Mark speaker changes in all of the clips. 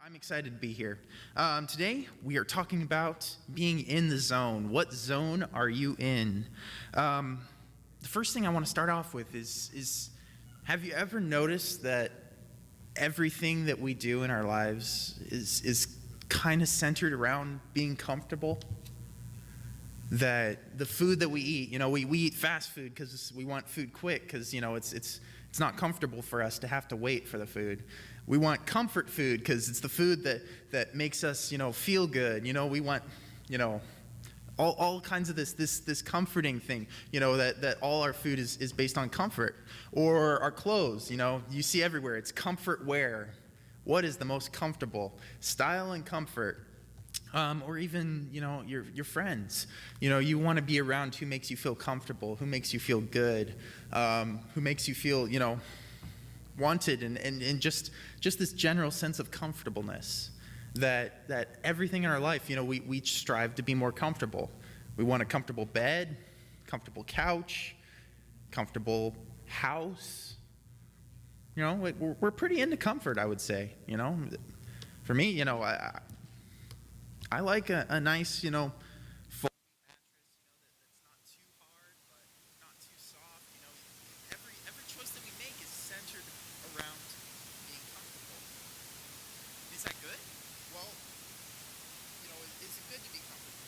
Speaker 1: I'm excited to be here. Today, we are talking about being in the zone. What zone are you in? The first thing I want to start off with is have you ever noticed that everything that we do in our lives is kind of centered around being comfortable? That the food that we eat, we eat fast food because we want food quick because, it's not comfortable for us to have to wait for the food. We want comfort food because it's the food that makes us, feel good. We want, all kinds of this comforting thing, that all our food is based on comfort. Or our clothes, you see everywhere. It's comfort wear. What is the most comfortable? Style and comfort. Or even, your friends. You want to be around who makes you feel comfortable, who makes you feel good, who makes you feel, wanted, and just this general sense of comfortableness. That everything in our life, we strive to be more comfortable. We want a comfortable bed, comfortable couch, comfortable house. We're pretty into comfort, I would say. For me, I like a nice, folding mattress, that's not too hard, but not too soft. Every choice that we make is centered around being comfortable. Is that good? Well, is it good to be comfortable?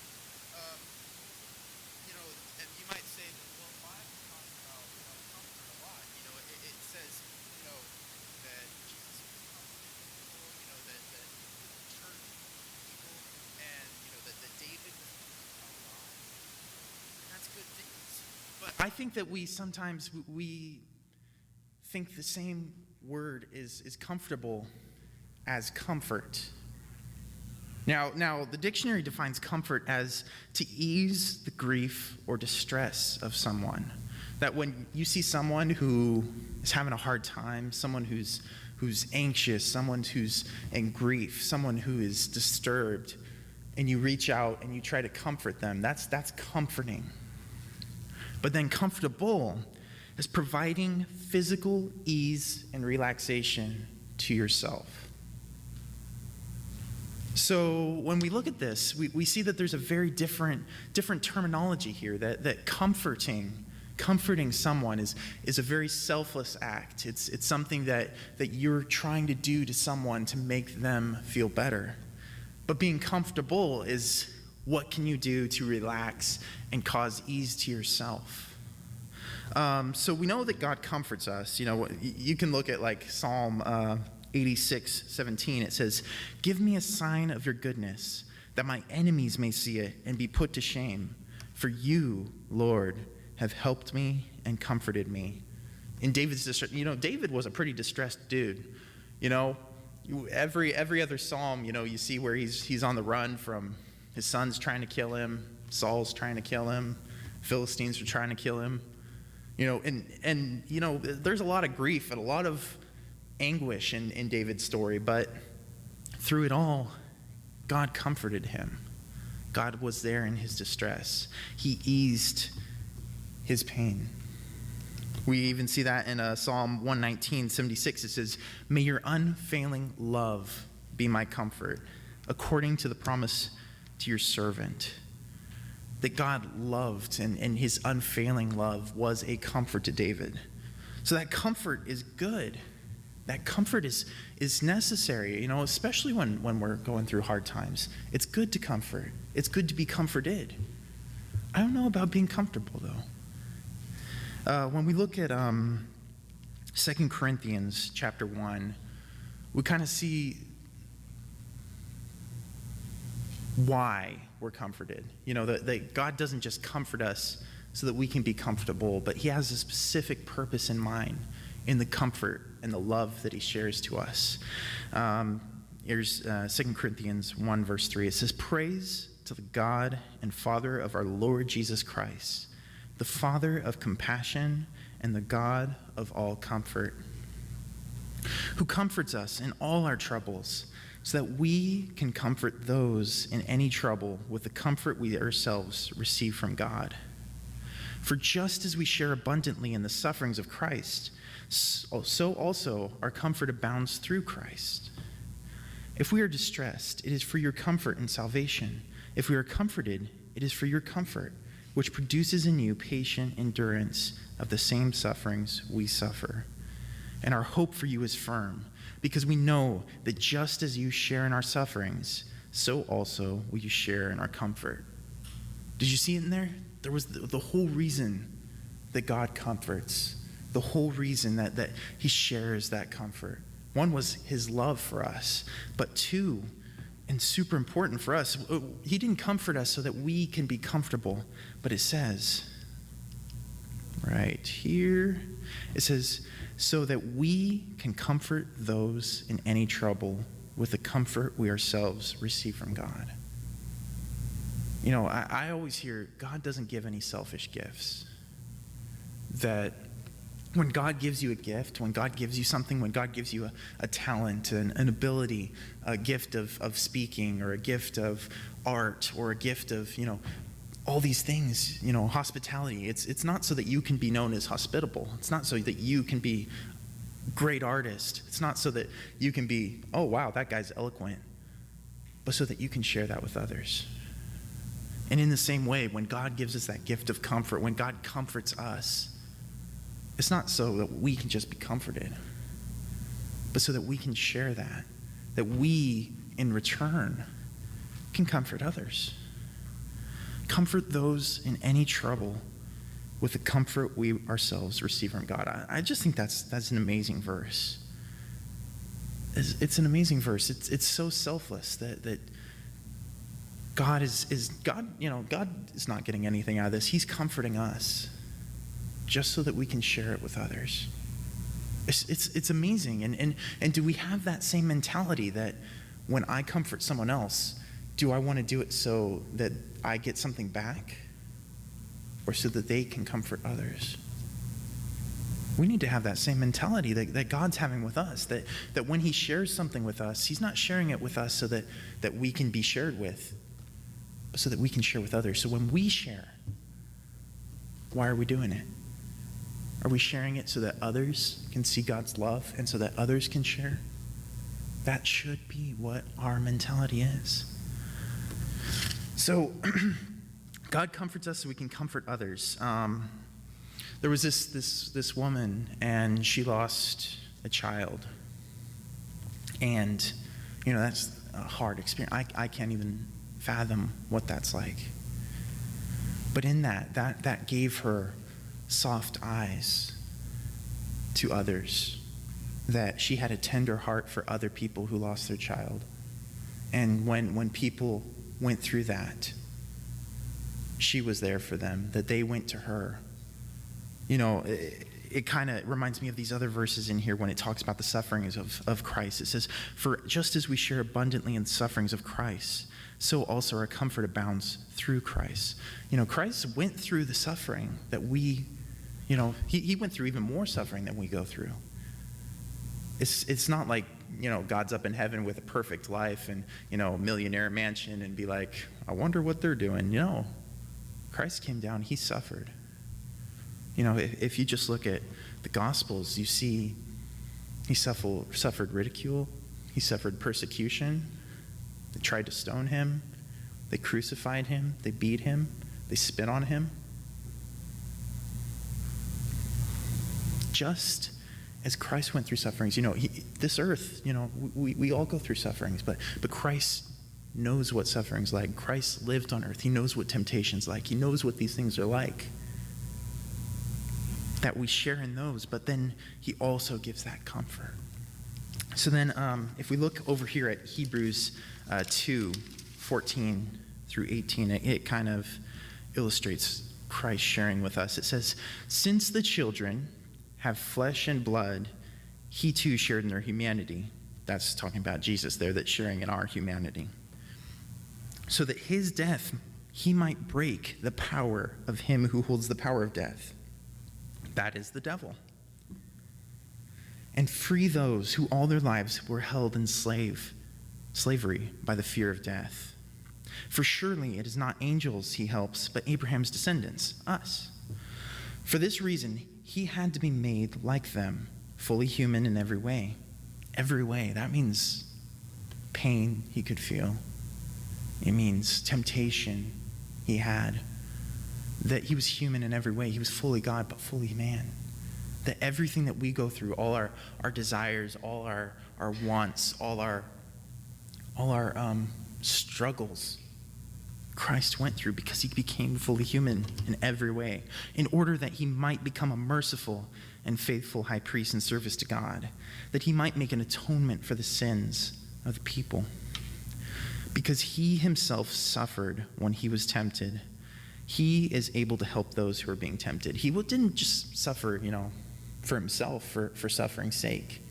Speaker 1: And you might say, well, the Bible talks about comfort a lot. It says, that Jesus was comforted, that the church people, and that David was comforted a lot. And that's good things. But I think that we sometimes we think the same word is comfortable as comfort. Now, the dictionary defines comfort as to ease the grief or distress of someone. That when you see someone who is having a hard time, someone who's anxious, someone who's in grief, someone who is disturbed, and you reach out and you try to comfort them, that's comforting. But then comfortable is providing physical ease and relaxation to yourself. So when we look at this, we see that there's a very different terminology here, that comforting someone is a very selfless act. It's something that you're trying to do to someone to make them feel better. But being comfortable is what can you do to relax and cause ease to yourself. So we know that God comforts us. You can look at like Psalm 86:17. It says, "Give me a sign of your goodness, that my enemies may see it and be put to shame. For you, Lord, have helped me and comforted me." In David's distress, David was a pretty distressed dude. Every other psalm, you see where he's on the run from his sons trying to kill him, Saul's trying to kill him, Philistines are trying to kill him. There's a lot of grief and a lot of anguish in David's story, but through it all, God comforted him. God was there in his distress. He eased his pain. We even see that in Psalm 119:76. It says, "May your unfailing love be my comfort, according to the promise to your servant." That God loved, and his unfailing love was a comfort to David. So that comfort is good. That comfort is necessary, especially when we're going through hard times. It's good to comfort. It's good to be comforted. I don't know about being comfortable, though. When we look at 2 Corinthians chapter 1, we kind of see why we're comforted. That God doesn't just comfort us so that we can be comfortable, but he has a specific purpose in mind in the comfort and the love that he shares to us. Here's 2 Corinthians 1, verse 3. It says, "Praise to the God and Father of our Lord Jesus Christ, the Father of compassion and the God of all comfort, who comforts us in all our troubles, so that we can comfort those in any trouble with the comfort we ourselves receive from God. For just as we share abundantly in the sufferings of Christ, so also our comfort abounds through Christ. If we are distressed, it is for your comfort and salvation. If we are comforted, it is for your comfort, which produces in you patient endurance of the same sufferings we suffer. And our hope for you is firm, because we know that just as you share in our sufferings, so also will you share in our comfort. Did you see it in there? There was the whole reason that God comforts, the whole reason that he shares that comfort. One was his love for us, but two, and super important for us, he didn't comfort us so that we can be comfortable, but it says, right here, it says, so that we can comfort those in any trouble with the comfort we ourselves receive from God. You know, I always hear God doesn't give any selfish gifts. That when God gives you a gift, when God gives you something, when God gives you a talent, an ability, a gift of speaking, or a gift of art, or a gift of, all these things, hospitality, it's not so that you can be known as hospitable. It's not so that you can be a great artist. It's not so that you can be, oh, wow, that guy's eloquent, but so that you can share that with others. And in the same way, when God gives us that gift of comfort, when God comforts us, it's not so that we can just be comforted, but so that we can share that we, in return, can comfort others. Comfort those in any trouble with the comfort we ourselves receive from God. I just think that's an amazing verse. It's an amazing verse. It's so selfless that God is God is not getting anything out of this. He's comforting us just so that we can share it with others. It's amazing. And do we have that same mentality that when I comfort someone else, do I want to do it so that I get something back, or so that they can comfort others? We need to have that same mentality that God's having with us, that when he shares something with us, he's not sharing it with us so that we can be shared with, but so that we can share with others. So when we share, why are we doing it? Are we sharing it so that others can see God's love and so that others can share? That should be what our mentality is. So God comforts us so we can comfort others. There was this woman, and she lost a child. And, that's a hard experience. I can't even fathom what that's like. But in that gave her soft eyes to others, that she had a tender heart for other people who lost their child. And when people went through that, she was there for them, that they went to her. It kind of reminds me of these other verses in here when it talks about the sufferings of Christ. It says, for just as we share abundantly in the sufferings of Christ, so also our comfort abounds through Christ. Christ went through the suffering that we, he went through even more suffering than we go through. It's not like, God's up in heaven with a perfect life and, millionaire mansion and be like, I wonder what they're doing. No. Christ came down, he suffered. If you just look at the Gospels, you see he suffered ridicule, he suffered persecution. They tried to stone him, they crucified him, they beat him, they spit on him. Just as Christ went through sufferings, this earth, we all go through sufferings, but Christ knows what suffering's like. Christ lived on earth. He knows what temptation's like. He knows what these things are like. That we share in those, but then he also gives that comfort. So then if we look over here at Hebrews 2:14 through 18, it kind of illustrates Christ sharing with us. It says, since the children have flesh and blood, he too shared in their humanity. That's talking about Jesus there, that's sharing in our humanity. So that his death, he might break the power of him who holds the power of death. That is the devil. And free those who all their lives were held in slavery by the fear of death. For surely it is not angels he helps, but Abraham's descendants, us. For this reason, he had to be made like them, fully human in every way. Every way, that means pain he could feel. It means temptation he had. That he was human in every way. He was fully God, but fully man. That everything that we go through, all our desires, all our wants, all our struggles, Christ went through because he became fully human in every way, in order that he might become a merciful and faithful high priest in service to God, that he might make an atonement for the sins of the people. Because he himself suffered when he was tempted, he is able to help those who are being tempted. He didn't just suffer, for himself, for suffering's sake.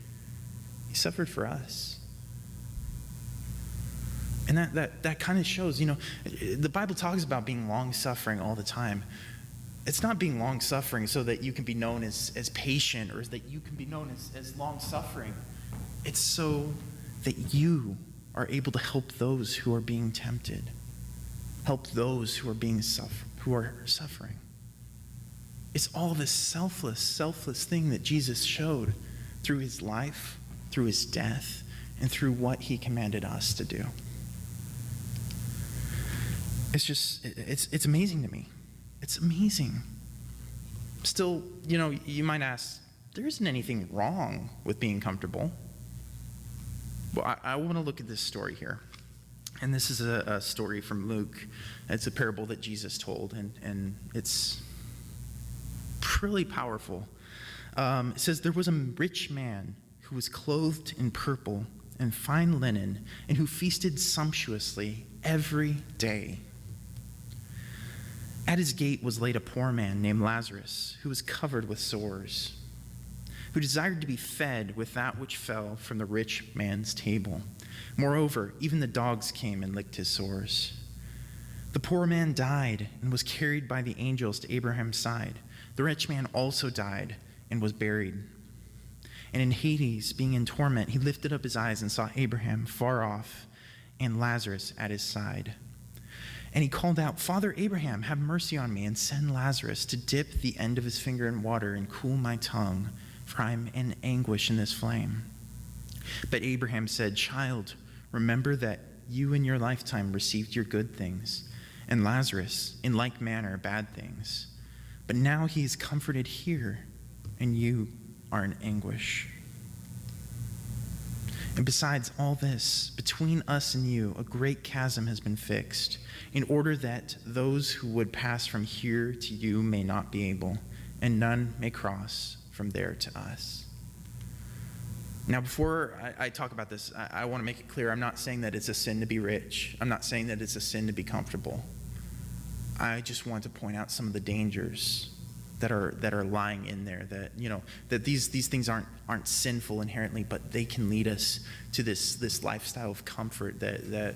Speaker 1: He suffered for us. And that kind of shows, the Bible talks about being long-suffering all the time. It's not being long-suffering so that you can be known as patient or that you can be known as long-suffering. It's so that you are able to help those who are being tempted, help those who are suffering. It's all this selfless thing that Jesus showed through his life, through his death, and through what he commanded us to do. It's amazing to me. It's amazing. Still, you might ask, there isn't anything wrong with being comfortable. Well, I want to look at this story here. And this is a story from Luke. It's a parable that Jesus told, and it's really powerful. It says, there was a rich man who was clothed in purple and fine linen, and who feasted sumptuously every day. At his gate was laid a poor man named Lazarus, who was covered with sores, who desired to be fed with that which fell from the rich man's table. Moreover, even the dogs came and licked his sores. The poor man died and was carried by the angels to Abraham's side. The rich man also died and was buried. And in Hades, being in torment, he lifted up his eyes and saw Abraham far off and Lazarus at his side. And he called out, Father Abraham, have mercy on me and send Lazarus to dip the end of his finger in water and cool my tongue, for I am in anguish in this flame. But Abraham said, Child, remember that you in your lifetime received your good things, and Lazarus in like manner bad things. But now he is comforted here, and you are in anguish. And besides all this, between us and you, a great chasm has been fixed, in order that those who would pass from here to you may not be able, and none may cross from there to us. Now, before I talk about this, I want to make it clear, I'm not saying that it's a sin to be rich. I'm not saying that it's a sin to be comfortable. I just want to point out some of the dangers that are lying in there, that these things aren't sinful inherently, but they can lead us to this lifestyle of comfort that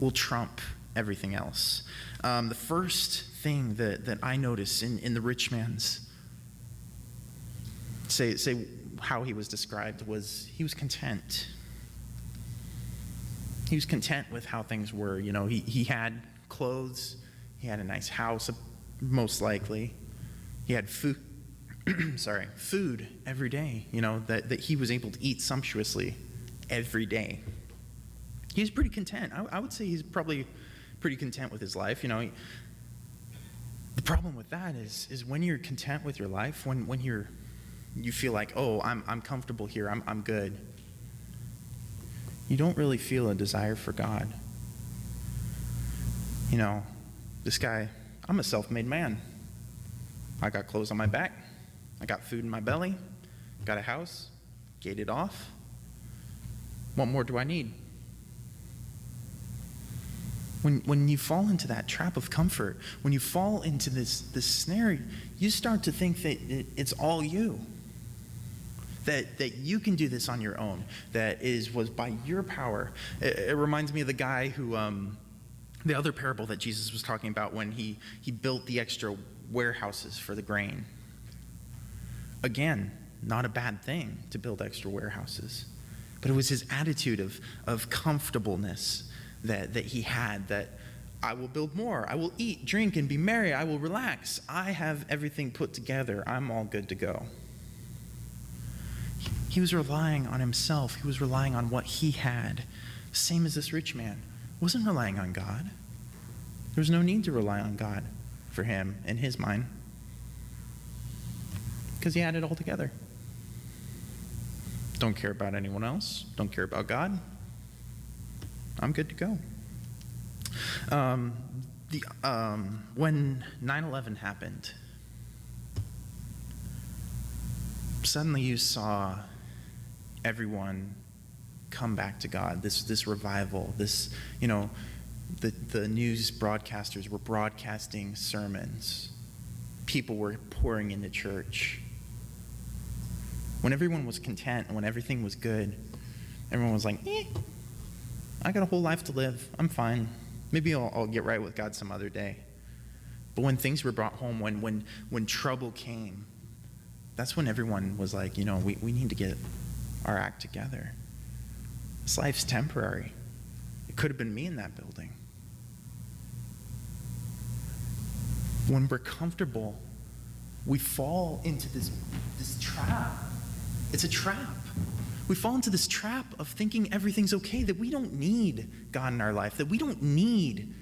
Speaker 1: will trump everything else. The first thing that I notice in the rich man's say how he was described was he was content. He was content with how things were. He had clothes, he had a nice house, most likely. He had food every day, that he was able to eat sumptuously every day. He was pretty content. I would say he's probably pretty content with his life. The problem with that is when you're content with your life, when you feel like, oh, I'm comfortable here, I'm good, you don't really feel a desire for God. This guy, I'm a self-made man. I got clothes on my back. I got food in my belly. Got a house. Gated off. What more do I need? When you fall into that trap of comfort, when you fall into this snare, you start to think that it's all you. That you can do this on your own. That was by your power. It reminds me of the guy who, the other parable that Jesus was talking about when he built the extra warehouses for the grain. Again, not a bad thing to build extra warehouses, but it was his attitude of comfortableness that he had, that I will build more, I will eat, drink, and be merry, I will relax, I have everything put together, I'm all good to go. He was relying on himself, he was relying on what he had, Same as this rich man. Wasn't relying on God. There was no need to rely on God for him in his mind, because he had it all together. Don't care about anyone else. Don't care about God. I'm good to go. When 9/11 happened, suddenly you saw everyone come back to God. This revival. This, the news broadcasters were broadcasting sermons. People were pouring into church. When everyone was content, when everything was good, everyone was like, I got a whole life to live. I'm fine. Maybe I'll get right with God some other day. But when things were brought home, when trouble came, that's when everyone was like, we need to get our act together. This life's temporary. It could have been me in that building. When we're comfortable, we fall into this trap. It's a trap. We fall into this trap of thinking everything's okay, that we don't need God in our life, that we don't need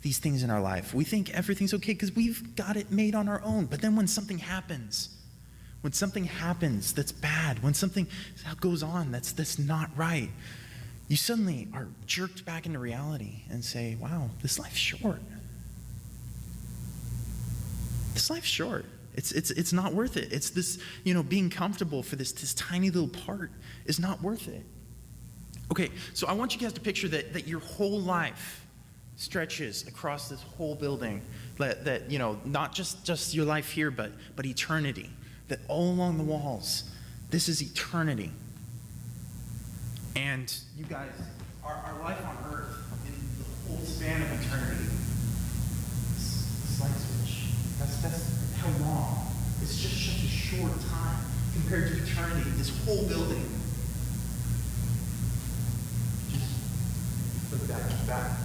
Speaker 1: these things in our life. We think everything's okay because we've got it made on our own. But then when something happens that's bad, when something goes on that's not right, you suddenly are jerked back into reality and say, wow, this life's short. This life's short. It's not worth it. It's this, being comfortable for this tiny little part is not worth it. Okay, so I want you guys to picture that your whole life stretches across this whole building. That not just your life here, but eternity. That all along the walls, this is eternity. And you guys, our life on earth, in the whole span of eternity, this light switch, that's how long. It's just such a short time compared to eternity. This whole building. Just look at that.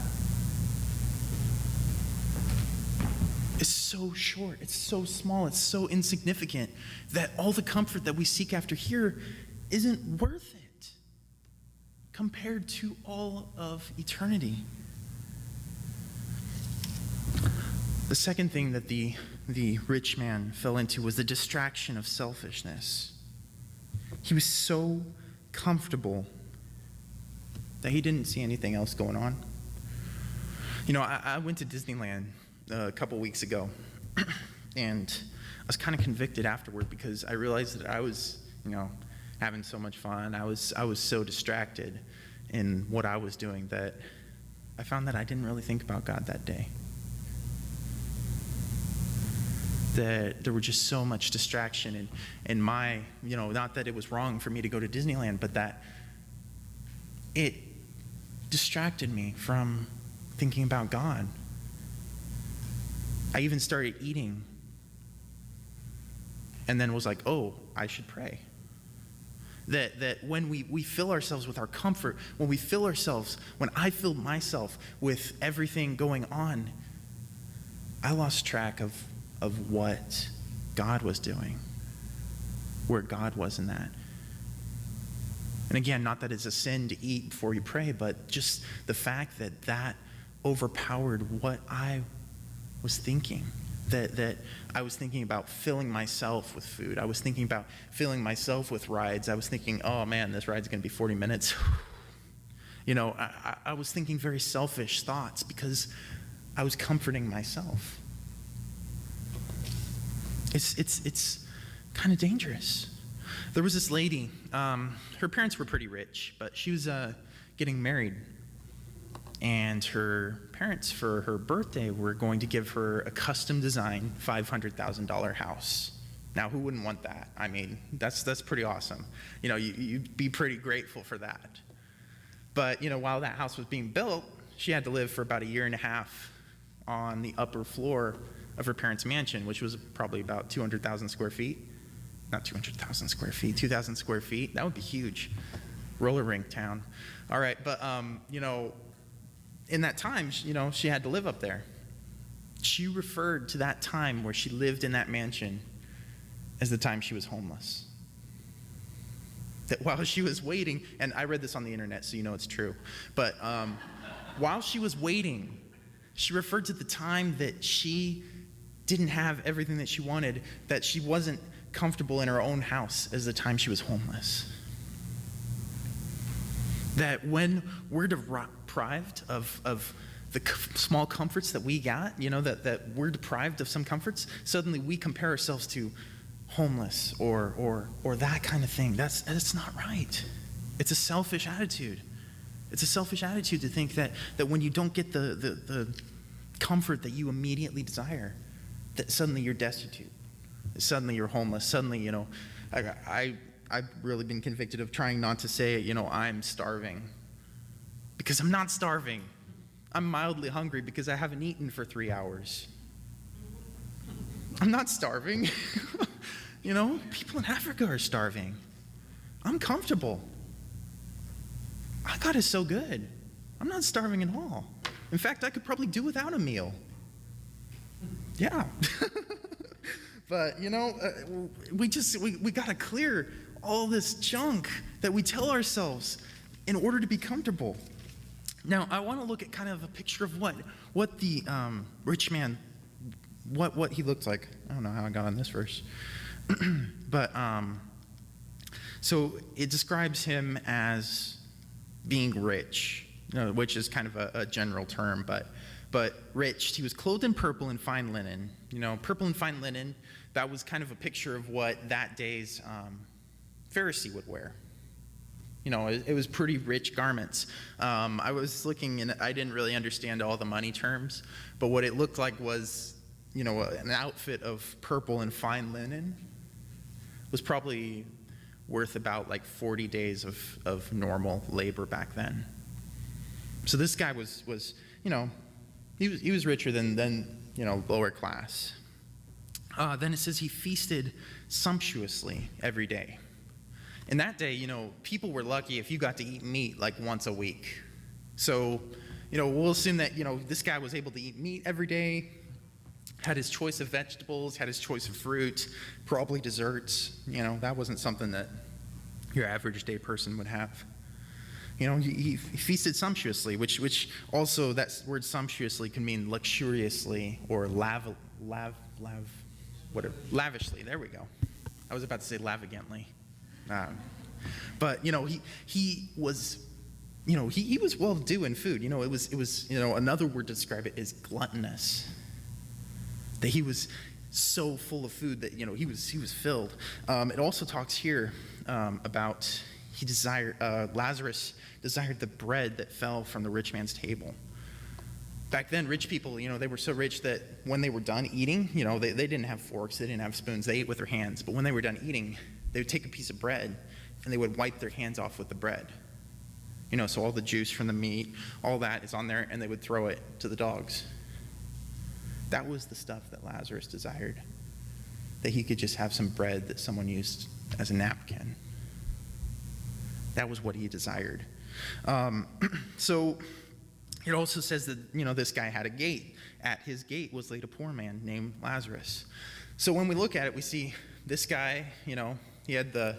Speaker 1: It's so short. It's so small. It's so insignificant that all the comfort that we seek after here isn't worth it compared to all of eternity. The second thing that the rich man fell into was the distraction of selfishness. He was so comfortable that he didn't see anything else going on. I went to Disneyland a couple weeks ago, and I was kind of convicted afterward because I realized that I was, having so much fun. I was so distracted in what I was doing that I found that I didn't really think about God that day. That there was just so much distraction in my, not that it was wrong for me to go to Disneyland, but that it distracted me from thinking about God. I even started eating and then was like, oh, I should pray. That when we fill ourselves with our comfort, when I filled myself with everything going on, I lost track of what God was doing, where God was in that. And again, not that it's a sin to eat before you pray, but just the fact that overpowered what I was thinking. That I was thinking about filling myself with food. I was thinking about filling myself with rides. I was thinking, oh man, this ride's going to be 40 minutes. I was thinking very selfish thoughts because I was comforting myself. It's kind of dangerous. There was this lady, her parents were pretty rich, but she was getting married. And her parents, for her birthday, were going to give her a custom design $500,000 house. Now, who wouldn't want that? I mean, that's pretty awesome. You'd be pretty grateful for that. But, while that house was being built, she had to live for about a year and a half on the upper floor of her parents' mansion, which was probably about 200,000 square feet. Not 200,000 square feet, 2,000 square feet. That would be huge. Roller rink town. All right, but, in that time, she had to live up there. She referred to that time where she lived in that mansion as the time she was homeless. that while she was waiting, and I read this on the internet, so you know it's true, but while she was waiting, she referred to the time that she didn't have everything that she wanted, that she wasn't comfortable in her own house, as the time she was homeless. That when we're deprived of the small comforts that we got, that we're deprived of some comforts, suddenly we compare ourselves to homeless or that kind of thing. That's not right. It's a selfish attitude. It's a selfish attitude to think that when you don't get the comfort that you immediately desire, that suddenly you're destitute. Suddenly you're homeless. Suddenly, I've really been convicted of trying not to say, I'm starving. Because I'm not starving. I'm mildly hungry because I haven't eaten for 3 hours. I'm not starving. People in Africa are starving. I'm comfortable. God is so good. I'm not starving at all. In fact, I could probably do without a meal. Yeah. But, we got to clear all this junk that we tell ourselves in order to be comfortable. Now, I want to look at kind of a picture of what the rich man, what he looked like. I don't know how I got on this verse. But, so it describes him as being rich, which is kind of a general term, but rich. He was clothed in purple and fine linen. Purple and fine linen, that was kind of a picture of what that day's Pharisee would wear. It was pretty rich garments. I was looking, and I didn't really understand all the money terms, but what it looked like was, an outfit of purple and fine linen was probably worth about like 40 days of normal labor back then. So this guy was he was richer than lower class. Then it says he feasted sumptuously every day. In that day, people were lucky if you got to eat meat like once a week. So, we'll assume that, this guy was able to eat meat every day, had his choice of vegetables, had his choice of fruit, probably desserts. That wasn't something that your average day person would have. He feasted sumptuously, which also that word sumptuously can mean luxuriously or lavishly. There we go. I was about to say lavagantly. But he was he was well to do in food. It was another word to describe it is gluttonous. That he was so full of food that he was filled. It also talks here about Lazarus desired the bread that fell from the rich man's table. Back then, rich people, they were so rich that when they were done eating, they didn't have forks, they didn't have spoons, they ate with their hands. But when they were done eating, they would take a piece of bread and they would wipe their hands off with the bread. So all the juice from the meat, all that is on there, and they would throw it to the dogs. That was the stuff that Lazarus desired, that he could just have some bread that someone used as a napkin. That was what he desired. So it also says that, this guy had a gate. At his gate was laid a poor man named Lazarus. So when we look at it, we see this guy, he had the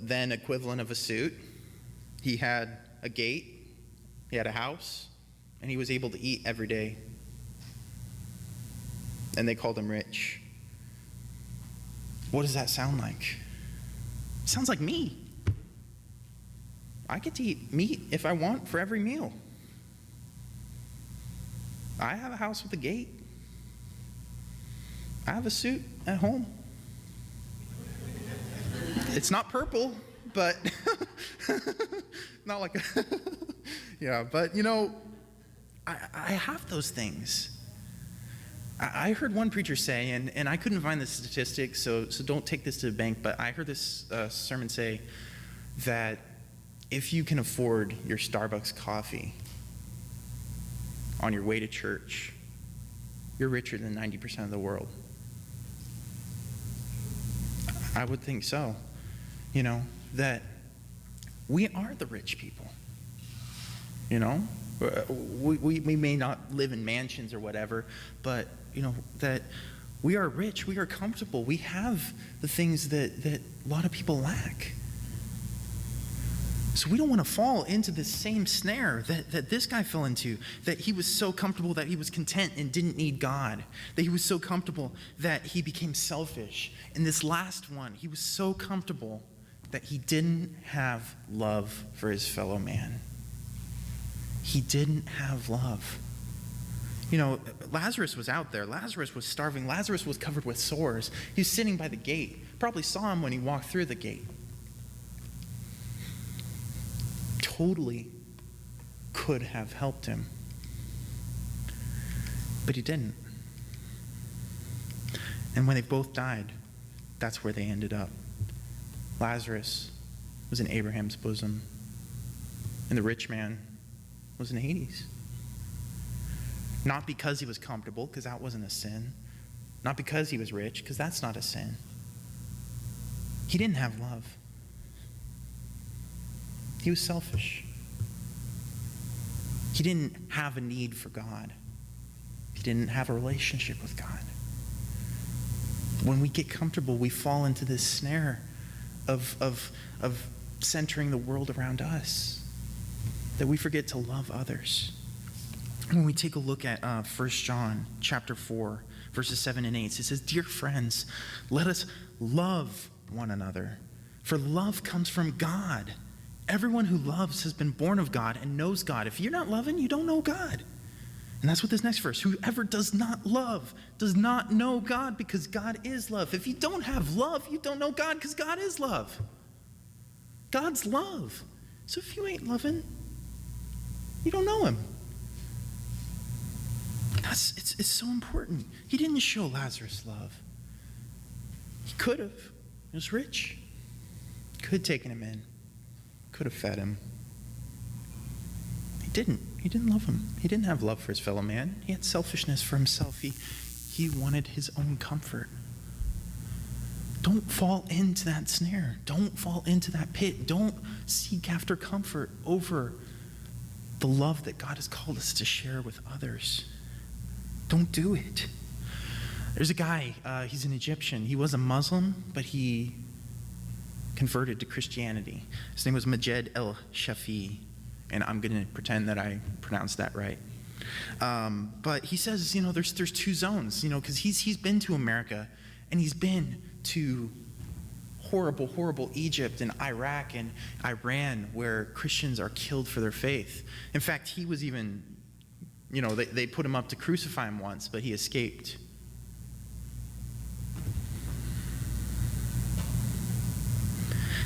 Speaker 1: then equivalent of a suit. He had a gate. He had a house. And he was able to eat every day. And they called him rich. What does that sound like? It sounds like me. I get to eat meat if I want for every meal. I have a house with a gate. I have a suit at home. It's not purple, but not like a yeah, but I have those things. I heard one preacher say, and I couldn't find the statistics, so don't take this to the bank, but I heard this sermon say that if you can afford your Starbucks coffee on your way to church, you're richer than 90% of the world. I would think so. That we are the rich people. We may not live in mansions or whatever, but that we are rich, we are comfortable, we have the things that a lot of people lack. So we don't want to fall into this same snare that this guy fell into, that he was so comfortable that he was content and didn't need God, that he was so comfortable that he became selfish. And this last one, he was so comfortable that he didn't have love for his fellow man. He didn't have love. You know, Lazarus was out there. Lazarus was starving. Lazarus was covered with sores. He was sitting by the gate. Probably saw him when he walked through the gate. Totally could have helped him. But he didn't. And when they both died, that's where they ended up. Lazarus was in Abraham's bosom, and the rich man was in Hades. Not because he was comfortable, because that wasn't a sin. Not because he was rich, because that's not a sin. He didn't have love. He was selfish. He didn't have a need for God. He didn't have a relationship with God. When we get comfortable, we fall into this snare of centering the world around us, that we forget to love others. When we take a look at 1 John chapter 4, verses 7 and 8, it says, "Dear friends, let us love one another, for love comes from God. Everyone who loves has been born of God and knows God." If you're not loving, you don't know God. And that's what this next verse, "Whoever does not love does not know God, because God is love." If you don't have love, you don't know God, because God is love. God's love. So if you ain't loving, you don't know him. It's so important. He didn't show Lazarus love. He could have. He was rich. Could have taken him in. Could have fed him. He didn't. He didn't love him. He didn't have love for his fellow man. He had selfishness for himself. He wanted his own comfort. Don't fall into that snare. Don't fall into that pit. Don't seek after comfort over the love that God has called us to share with others. Don't do it. There's a guy, he's an Egyptian. He was a Muslim, but he converted to Christianity. His name was Majed el-Shafi, and I'm going to pretend that I pronounced that right. But he says, there's two zones, because he's been to America, and he's been to horrible, horrible Egypt and Iraq and Iran, where Christians are killed for their faith. In fact, he was even, they put him up to crucify him once, but he escaped.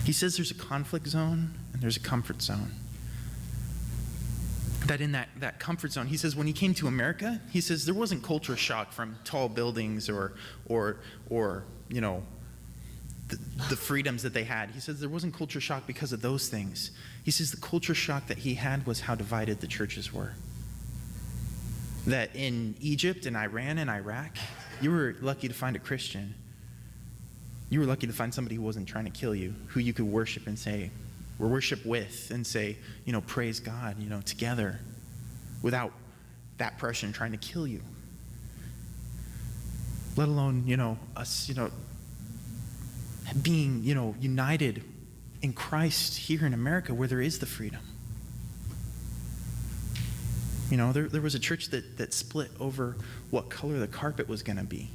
Speaker 1: He says there's a conflict zone and there's a comfort zone. That in that comfort zone, he says when he came to America, he says there wasn't culture shock from tall buildings or the freedoms that they had. He says there wasn't culture shock because of those things. He says the culture shock that he had was how divided the churches were. That in Egypt and Iran and Iraq, you were lucky to find a Christian. You were lucky to find somebody who wasn't trying to kill you, who you could worship and say, or worship with and say, praise God, together, without that person trying to kill you. Let alone, us, being, united in Christ here in America where there is the freedom. There was a church that split over what color the carpet was going to be.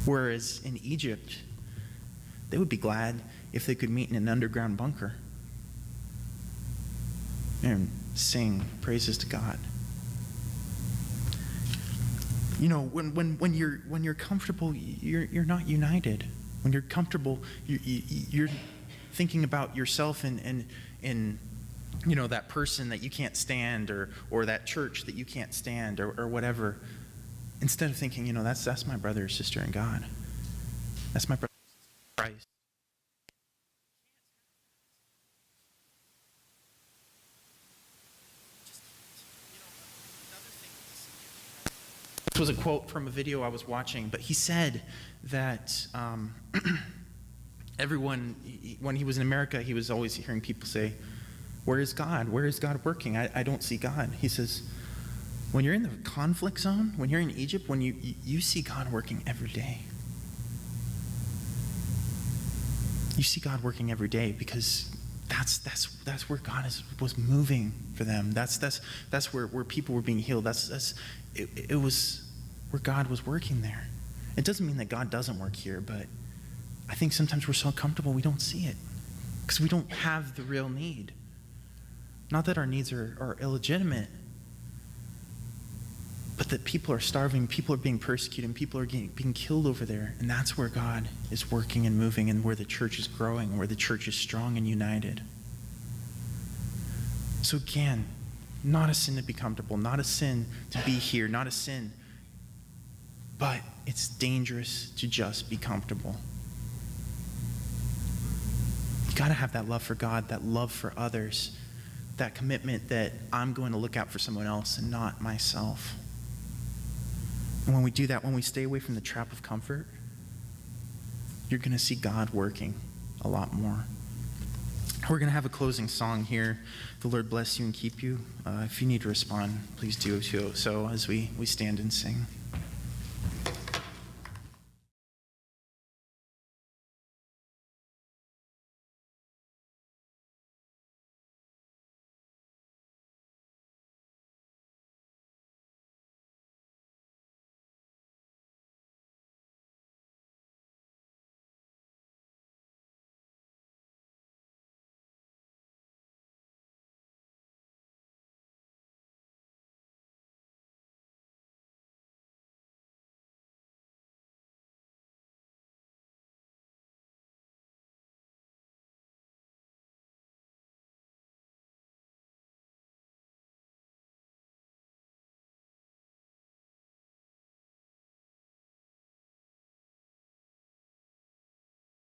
Speaker 1: Whereas in Egypt, they would be glad if they could meet in an underground bunker and sing praises to God. When you're comfortable, you're not united. When you're comfortable, you're thinking about yourself and that person that you can't stand or that church that you can't stand or whatever. Instead of thinking, that's my brother or sister in God. That's my brother in Christ. This was a quote from a video I was watching, but he said that everyone, when he was in America, he was always hearing people say, "Where is God? Where is God working? I don't see God." He says, when you're in the conflict zone, when you're in Egypt, when you see God working every day. You see God working every day because that's where God was moving for them. That's where people were being healed. It was where God was working there. It doesn't mean that God doesn't work here, but I think sometimes we're so comfortable we don't see it because we don't have the real need. Not that our needs are illegitimate, but that people are starving, people are being persecuted, and people are being killed over there. And that's where God is working and moving, and where the church is growing, where the church is strong and united. So again, not a sin to be comfortable, not a sin to be here, not a sin, but it's dangerous to just be comfortable. You got to have that love for God, that love for others, that commitment that I'm going to look out for someone else and not myself. And when we do that, when we stay away from the trap of comfort, you're going to see God working a lot more. We're going to have a closing song here. The Lord bless you and keep you. If you need to respond, please do so as we stand and sing.